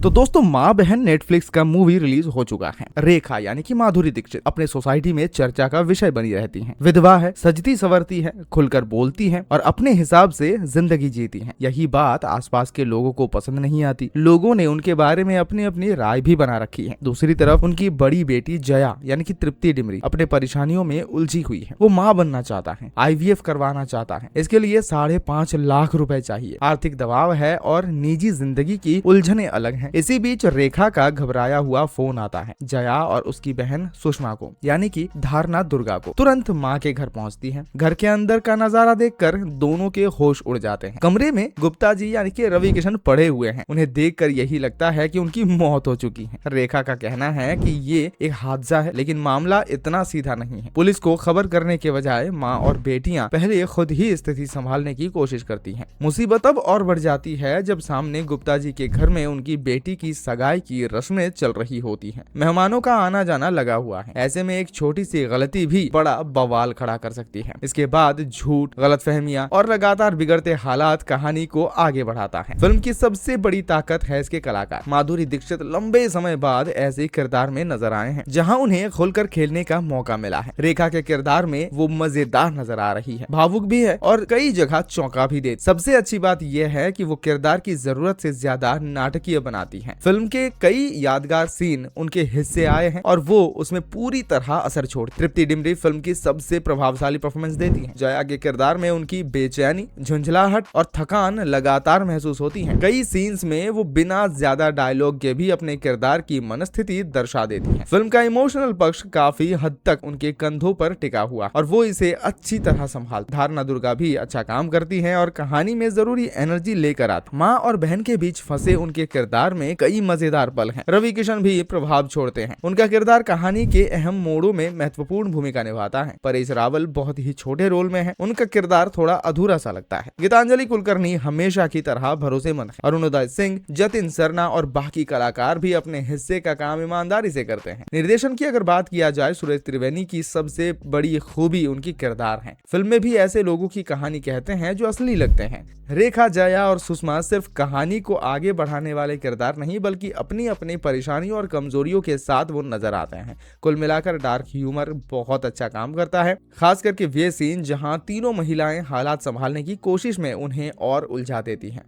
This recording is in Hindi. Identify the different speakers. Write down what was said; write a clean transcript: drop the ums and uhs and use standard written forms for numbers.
Speaker 1: तो दोस्तों माँ बहन नेटफ्लिक्स का मूवी रिलीज हो चुका है। रेखा यानी कि माधुरी दीक्षित अपने सोसाइटी में चर्चा का विषय बनी रहती हैं। विधवा है, सजती संवरती है, खुलकर बोलती है और अपने हिसाब से जिंदगी जीती हैं। यही बात आसपास के लोगों को पसंद नहीं आती। लोगों ने उनके बारे में अपनी अपनी राय भी बना रखी है। दूसरी तरफ उनकी बड़ी बेटी जया यानी कि तृप्ति डिमरी अपने परेशानियों में उलझी हुई है। वो माँ बनना चाहता है, IVF करवाना चाहता है। इसके लिए 5.5 लाख रुपए चाहिए। आर्थिक दबाव है और निजी जिंदगी की उलझने अलग है। इसी बीच रेखा का घबराया हुआ फोन आता है जया और उसकी बहन सुषमा को यानी कि धारणा दुर्गा को। तुरंत माँ के घर पहुँचती है। घर के अंदर का नजारा देखकर दोनों के होश उड़ जाते हैं। कमरे में गुप्ता जी यानी कि रवि किशन पड़े हुए हैं। उन्हें देखकर यही लगता है कि उनकी मौत हो चुकी है। रेखा का कहना है कि ये एक हादसा है, लेकिन मामला इतना सीधा नहीं है। पुलिस को खबर करने के बजाय माँ और बेटियां पहले खुद ही स्थिति संभालने की कोशिश करती हैं। मुसीबत अब और बढ़ जाती है जब सामने गुप्ता जी के घर में उनकी बेटी की सगाई की रस्में चल रही होती हैं। मेहमानों का आना जाना लगा हुआ है। ऐसे में एक छोटी सी गलती भी बड़ा बवाल खड़ा कर सकती है। इसके बाद झूठ, गलतफहमियां और लगातार बिगड़ते हालात कहानी को आगे बढ़ाता है। फिल्म की सबसे बड़ी ताकत है इसके कलाकार। माधुरी दीक्षित लंबे समय बाद ऐसे किरदार में नजर आए हैं जहां उन्हें खुलकर खेलने का मौका मिला है। रेखा के किरदार में वो मजेदार नजर आ रही है, भावुक भी है और कई जगह चौंका भी दे। सबसे अच्छी बात यह है कि वो किरदार की जरूरत से ज्यादा नाटकीय बनाती है। फिल्म के कई यादगार सीन उनके हिस्से आए हैं और वो उसमें पूरी तरह असर छोड़। तृप्ति डिमरी फिल्म की सबसे प्रभावशाली परफॉर्मेंस देती है। जया के किरदार में उनकी बेचैनी, झुंझलाहट और थकान लगातार महसूस होती है। कई सीन्स में वो बिना ज्यादा डायलॉग के भी अपने किरदार की मनस्थिति दर्शा देती है। फिल्म का इमोशनल पक्ष काफी हद तक उनके कंधों पर टिका हुआ और वो इसे अच्छी तरह संभालती। धारणा दुर्गा भी अच्छा काम करती है और कहानी में जरूरी एनर्जी लेकर आती। माँ और बहन के बीच फंसे उनके किरदार में कई मजेदार पल हैं। रवि किशन भी प्रभाव छोड़ते हैं। उनका किरदार कहानी के अहम मोड़ों में महत्वपूर्ण भूमिका निभाता है। परेश रावल बहुत ही छोटे रोल में है। उनका किरदार थोड़ा अधूरा सा लगता है। गीतांजलि कुलकर्णी हमेशा की तरह भरोसेमंद है। अरुणोदय सिंह, जतिन सरना और बाकी कलाकार भी अपने हिस्से का काम ईमानदारी से करते हैं। निर्देशन की अगर बात किया जाए, सुरेश त्रिवेदी की सबसे बड़ी खूबी उनकी किरदार है। फिल्म में भी ऐसे लोगों की कहानी कहते हैं जो असली लगते हैं। रेखा, जया और सुषमा सिर्फ कहानी को आगे बढ़ाने वाले किरदार नहीं बल्कि अपनी अपनी परेशानियों और कमजोरियों के साथ वो नजर आते हैं। कुल मिलाकर डार्क ह्यूमर बहुत अच्छा काम करता है, खास करके वे सीन जहां तीनों महिलाएं हालात संभालने की कोशिश में उन्हें और उलझा देती हैं।